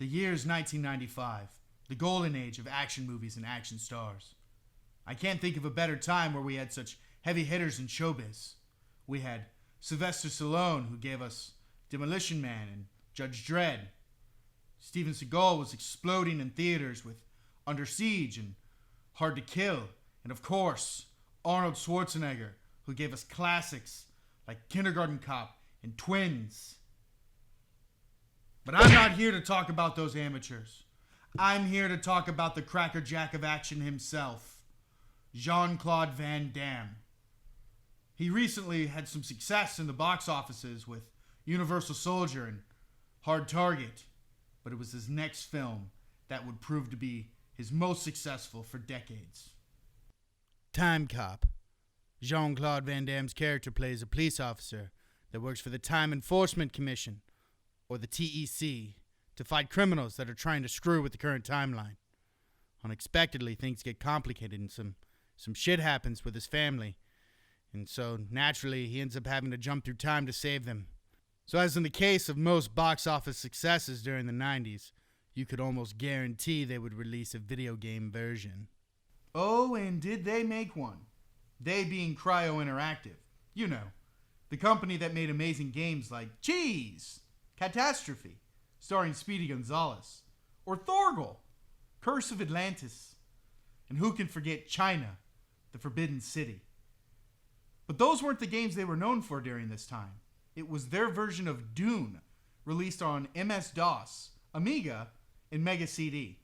The year's 1995, the golden age of action movies and action stars. I can't think of a better time where we had such heavy hitters in showbiz. We had Sylvester Stallone, who gave us Demolition Man and Judge Dredd. Steven Seagal was exploding in theaters with Under Siege and Hard to Kill. And of course, Arnold Schwarzenegger, who gave us classics like Kindergarten Cop and Twins. But I'm not here to talk about those amateurs. I'm here to talk about the crackerjack of action himself, Jean-Claude Van Damme. He recently had some success in the box offices with Universal Soldier and Hard Target, but it was his next film that would prove to be his most successful for decades. Timecop. Jean-Claude Van Damme's character plays a police officer that works for the Time Enforcement Commission, or the TEC, to fight criminals that are trying to screw with the current timeline. Unexpectedly, things get complicated and some shit happens with his family, and so naturally he ends up having to jump through time to save them. So as in the case of most box office successes during the 90s, you could almost guarantee they would release a video game version. Oh, and did they make one? They being Cryo Interactive. You know, the company that made amazing games like Cheese, Catastrophe, starring Speedy Gonzales, or Thorgal, Curse of Atlantis, and who can forget China, the Forbidden City. But those weren't the games they were known for during this time. It was their version of Dune, released on MS-DOS, Amiga, and Mega CD.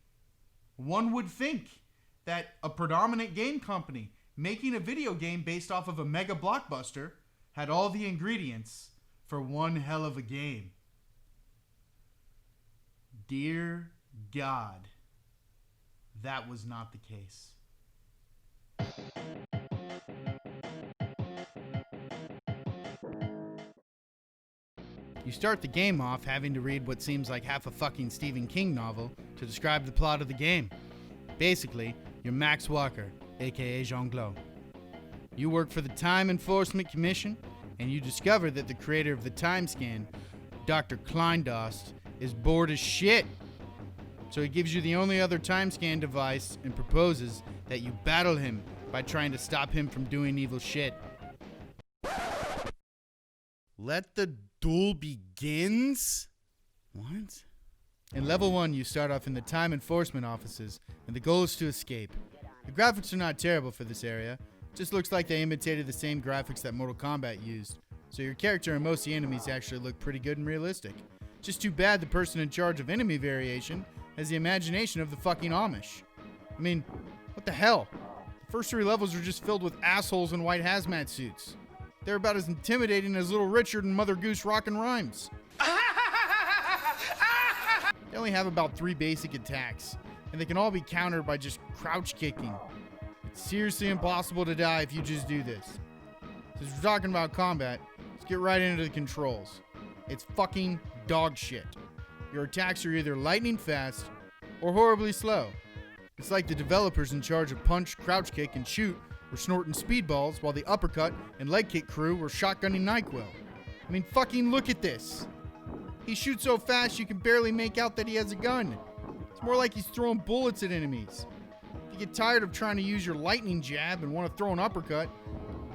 One would think that a predominant game company making a video game based off of a mega blockbuster had all the ingredients for one hell of a game. Dear God, that was not the case. You start the game off having to read what seems like half a fucking Stephen King novel to describe the plot of the game. Basically, you're Max Walker, aka Jean-Claude. You work for the Time Enforcement Commission, and you discover that the creator of the time scan, Dr. Kleindost, is bored as shit. So he gives you the only other time scan device and proposes that you battle him by trying to stop him from doing evil shit. Let the duel begins? What? In level 1, you start off in the time enforcement offices, and the goal is to escape. The graphics are not terrible for this area. It just looks like they imitated the same graphics that Mortal Kombat used. So your character and most of the enemies actually look pretty good and realistic. Just too bad the person in charge of enemy variation has the imagination of the fucking Amish. I mean, what the hell? The first 3 levels are just filled with assholes in white hazmat suits. They're about as intimidating as Little Richard and Mother Goose Rockin' Rhymes. They only have about 3 basic attacks, and they can all be countered by just crouch kicking. It's seriously impossible to die if you just do this. Since we're talking about combat, let's get right into the controls. It's fucking dog shit. Your attacks are either lightning fast or horribly slow. It's like the developers in charge of punch, crouch kick, and shoot were snorting speedballs while the uppercut and leg kick crew were shotgunning NyQuil. I mean, fucking look at this. He shoots so fast you can barely make out that he has a gun. It's more like he's throwing bullets at enemies. If you get tired of trying to use your lightning jab and want to throw an uppercut,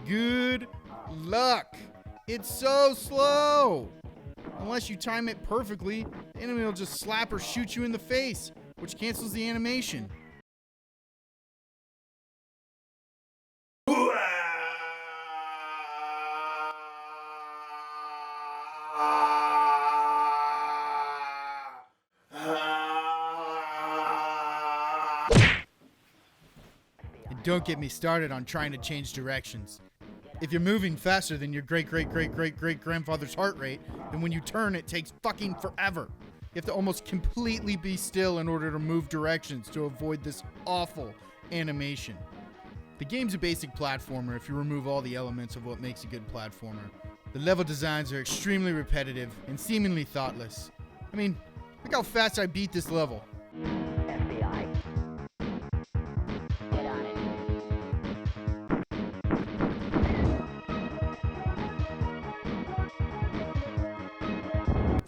good luck. It's so slow. Unless you time it perfectly, the enemy will just slap or shoot you in the face, which cancels the animation. And don't get me started on trying to change directions. If you're moving faster than your great-great-great-great-great-grandfather's heart rate, then when you turn, it takes fucking forever. You have to almost completely be still in order to move directions to avoid this awful animation. The game's a basic platformer if you remove all the elements of what makes a good platformer. The level designs are extremely repetitive and seemingly thoughtless. I mean, look how fast I beat this level. FBI. Get on it.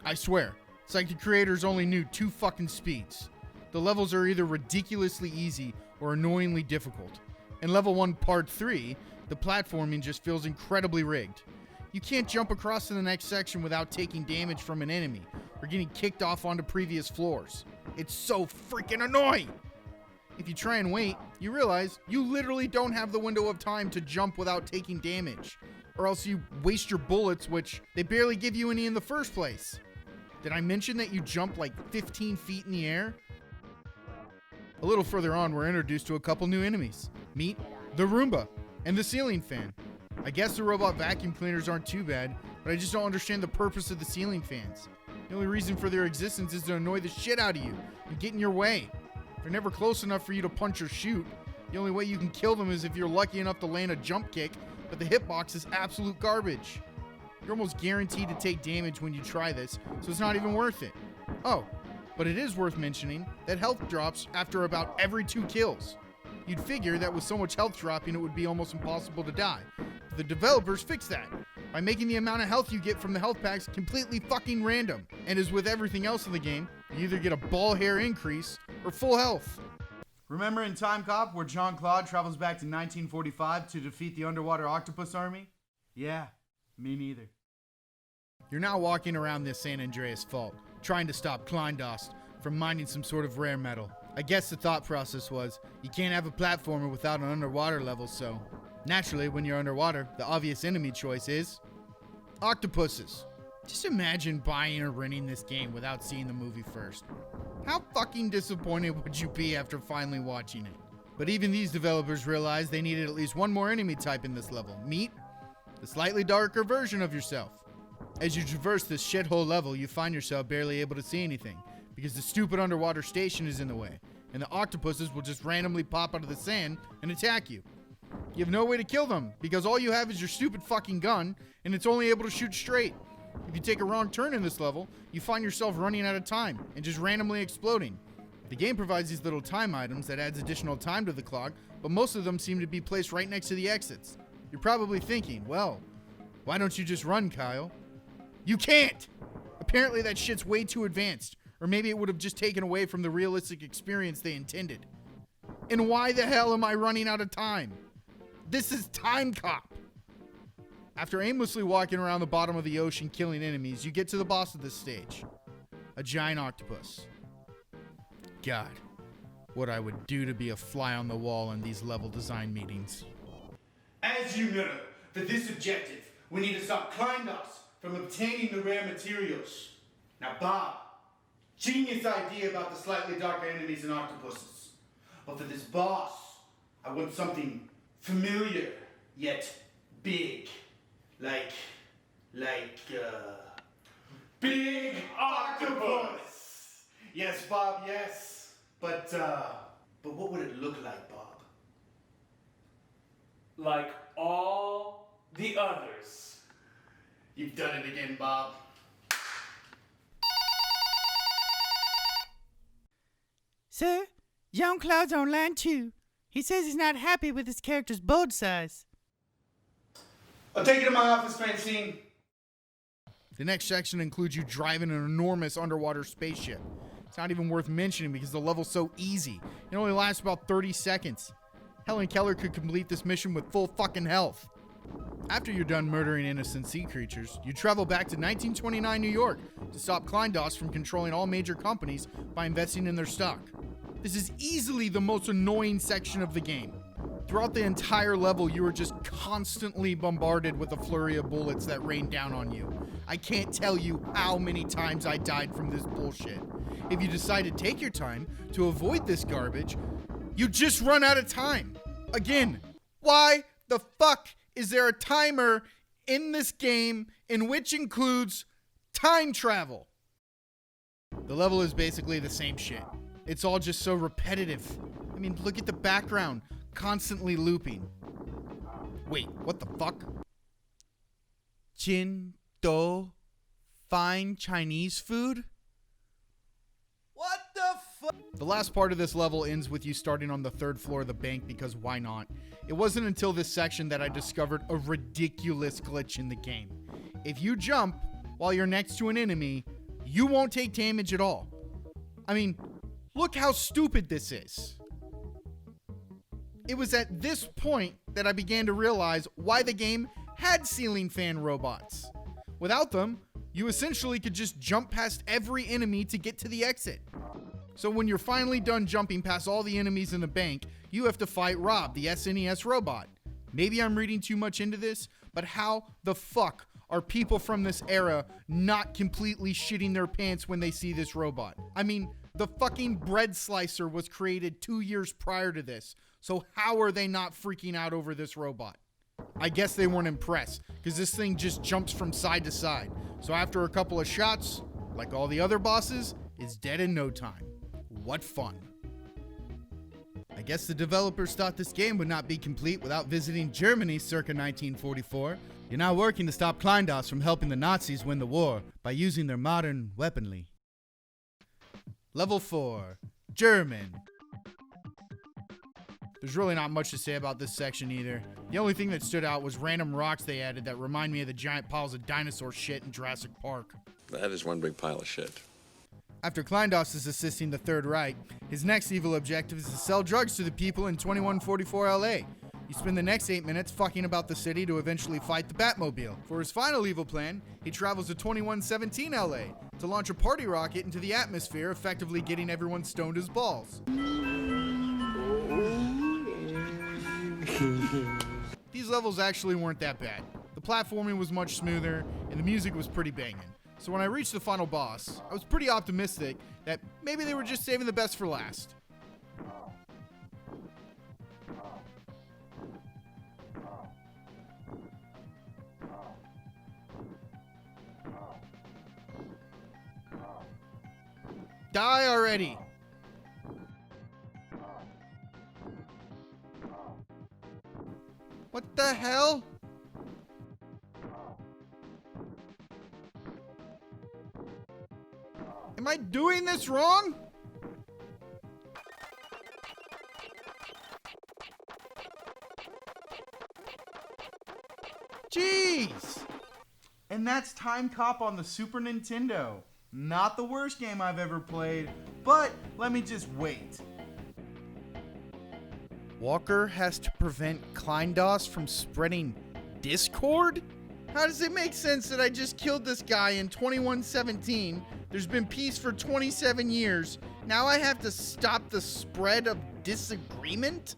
I swear, It's like the creators only knew two fucking speeds. The levels are either ridiculously easy or annoyingly difficult. In level 1 part 3, the platforming just feels incredibly rigged. You can't jump across to the next section without taking damage from an enemy or getting kicked off onto previous floors. It's so freaking annoying! If you try and wait, you realize you literally don't have the window of time to jump without taking damage, or else you waste your bullets, which they barely give you any in the first place. Did I mention that you jump like 15 feet in the air? A little further on, we're introduced to a couple new enemies. Meet the Roomba and the ceiling fan. I guess the robot vacuum cleaners aren't too bad, but I just don't understand the purpose of the ceiling fans. The only reason for their existence is to annoy the shit out of you and get in your way. They're never close enough for you to punch or shoot. The only way you can kill them is if you're lucky enough to land a jump kick, but the hitbox is absolute garbage. You're almost guaranteed to take damage when you try this, so it's not even worth it. Oh, but it is worth mentioning that health drops after about every 2 kills. You'd figure that with so much health dropping it would be almost impossible to die. But the developers fixed that by making the amount of health you get from the health packs completely fucking random. And as with everything else in the game, you either get a ball hair increase or full health. Remember in Timecop where Jean-Claude travels back to 1945 to defeat the underwater octopus army? Yeah, me neither. You're now walking around this San Andreas fault, trying to stop Kleindost from mining some sort of rare metal. I guess the thought process was, you can't have a platformer without an underwater level, so naturally, when you're underwater, the obvious enemy choice is octopuses. Just imagine buying or renting this game without seeing the movie first. How fucking disappointed would you be after finally watching it? But even these developers realized they needed at least one more enemy type in this level. Meet the slightly darker version of yourself. As you traverse this shithole level, you find yourself barely able to see anything because the stupid underwater station is in the way, and the octopuses will just randomly pop out of the sand and attack you. You have no way to kill them because all you have is your stupid fucking gun, and it's only able to shoot straight. If you take a wrong turn in this level, you find yourself running out of time and just randomly exploding. The game provides these little time items that adds additional time to the clock, but most of them seem to be placed right next to the exits. You're probably thinking, well, why don't you just run, Kyle? You can't! Apparently that shit's way too advanced, or maybe it would have just taken away from the realistic experience they intended. And why the hell am I running out of time? This is Timecop! After aimlessly walking around the bottom of the ocean killing enemies, you get to the boss of this stage. A giant octopus. God, what I would do to be a fly on the wall in these level design meetings. As you know, for this objective, we need to stop Kleindost from obtaining the rare materials. Now, Bob, genius idea about the slightly darker enemies and octopuses. But for this boss, I want something familiar, yet big. Like, big octopus! Yes, Bob, yes. But what would it look like, Bob? Like all the others. You've done it again, Bob. Sir, Jean-Claude's online too. He says he's not happy with his character's board size. I'll take you to my office, Francine. The next section includes you driving an enormous underwater spaceship. It's not even worth mentioning because the level's so easy. It only lasts about 30 seconds. Helen Keller could complete this mission with full fucking health. After you're done murdering innocent sea creatures, you travel back to 1929 New York to stop Kleindost from controlling all major companies by investing in their stock. This is easily the most annoying section of the game. Throughout the entire level, you are just constantly bombarded with a flurry of bullets that rain down on you. I can't tell you how many times I died from this bullshit. If you decide to take your time to avoid this garbage, you just run out of time. Again, why the fuck is there a timer in this game in which includes time travel? The level is basically the same shit. It's all just so repetitive. I mean, look at the background. Constantly looping. Wait, what the fuck? Chin Do fine Chinese food? What the fuck? The last part of this level ends with you starting on the 3rd floor of the bank because why not? It wasn't until this section that I discovered a ridiculous glitch in the game. If you jump while you're next to an enemy, you won't take damage at all. I mean, look how stupid this is. It was at this point that I began to realize why the game had ceiling fan robots. Without them, you essentially could just jump past every enemy to get to the exit. So when you're finally done jumping past all the enemies in the bank, you have to fight Rob, the SNES robot. Maybe I'm reading too much into this, but how the fuck are people from this era not completely shitting their pants when they see this robot? I mean, the fucking bread slicer was created 2 years prior to this, so how are they not freaking out over this robot? I guess they weren't impressed, because this thing just jumps from side to side. So after a couple of shots, like all the other bosses, it's dead in no time. What fun. I guess the developers thought this game would not be complete without visiting Germany circa 1944. You're now working to stop Kleindos from helping the Nazis win the war by using their modern weaponry. Level 4, German. There's really not much to say about this section either. The only thing that stood out was random rocks they added that remind me of the giant piles of dinosaur shit in Jurassic Park. That is one big pile of shit. After Kleindos is assisting the Third Reich, his next evil objective is to sell drugs to the people in 2144 LA. You spend the next 8 minutes fucking about the city to eventually fight the Batmobile. For his final evil plan, he travels to 2117 LA to launch a party rocket into the atmosphere, effectively getting everyone stoned as balls. These levels actually weren't that bad. The platforming was much smoother, and the music was pretty banging. So when I reached the final boss, I was pretty optimistic that maybe they were just saving the best for last. Die already! What the hell? Am I doing this wrong? Jeez! And that's Timecop on the Super Nintendo. Not the worst game I've ever played, but let me just wait. Walker has to prevent Kleindos from spreading Discord? How does it make sense that I just killed this guy in 2117? There's been peace for 27 years. Now I have to stop the spread of disagreement?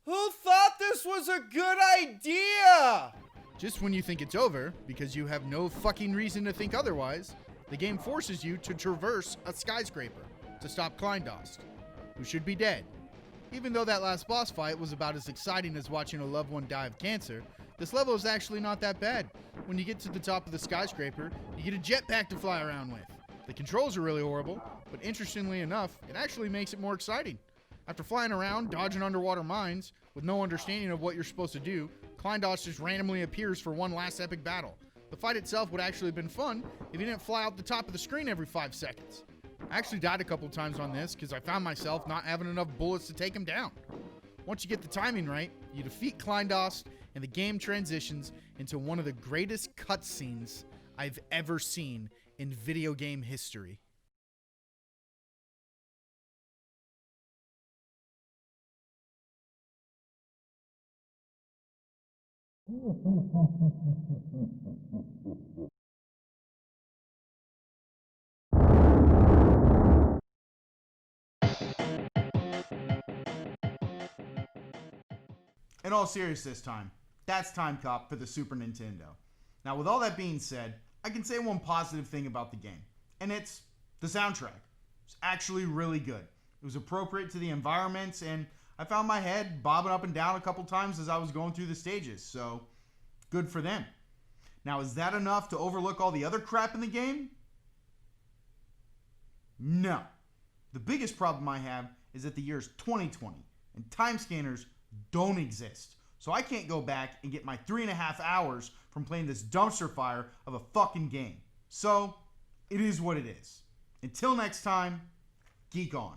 Who thought this was a good idea? Just when you think it's over, because you have no fucking reason to think otherwise, the game forces you to traverse a skyscraper to stop Kleindos, who should be dead. Even though that last boss fight was about as exciting as watching a loved one die of cancer, this level is actually not that bad. When you get to the top of the skyscraper, you get a jetpack to fly around with. The controls are really horrible, but interestingly enough, it actually makes it more exciting. After flying around, dodging underwater mines, with no understanding of what you're supposed to do, Kleindos just randomly appears for one last epic battle. The fight itself would actually have been fun if you didn't fly out the top of the screen every 5 seconds. I actually died a couple times on this because I found myself not having enough bullets to take him down. Once you get the timing right, you defeat Kleindos, and the game transitions into one of the greatest cutscenes I've ever seen in video game history. In all seriousness this time, that's Timecop for the Super Nintendo. Now with all that being said, I can say one positive thing about the game, and it's the soundtrack. It's actually really good. It was appropriate to the environments, and I found my head bobbing up and down a couple times as I was going through the stages, so good for them. Now is that enough to overlook all the other crap in the game? No. The biggest problem I have is that the year's 2020, and time scanners don't exist. So I can't go back and get my 3.5 hours from playing this dumpster fire of a fucking game. So, it is what it is. Until next time, geek on.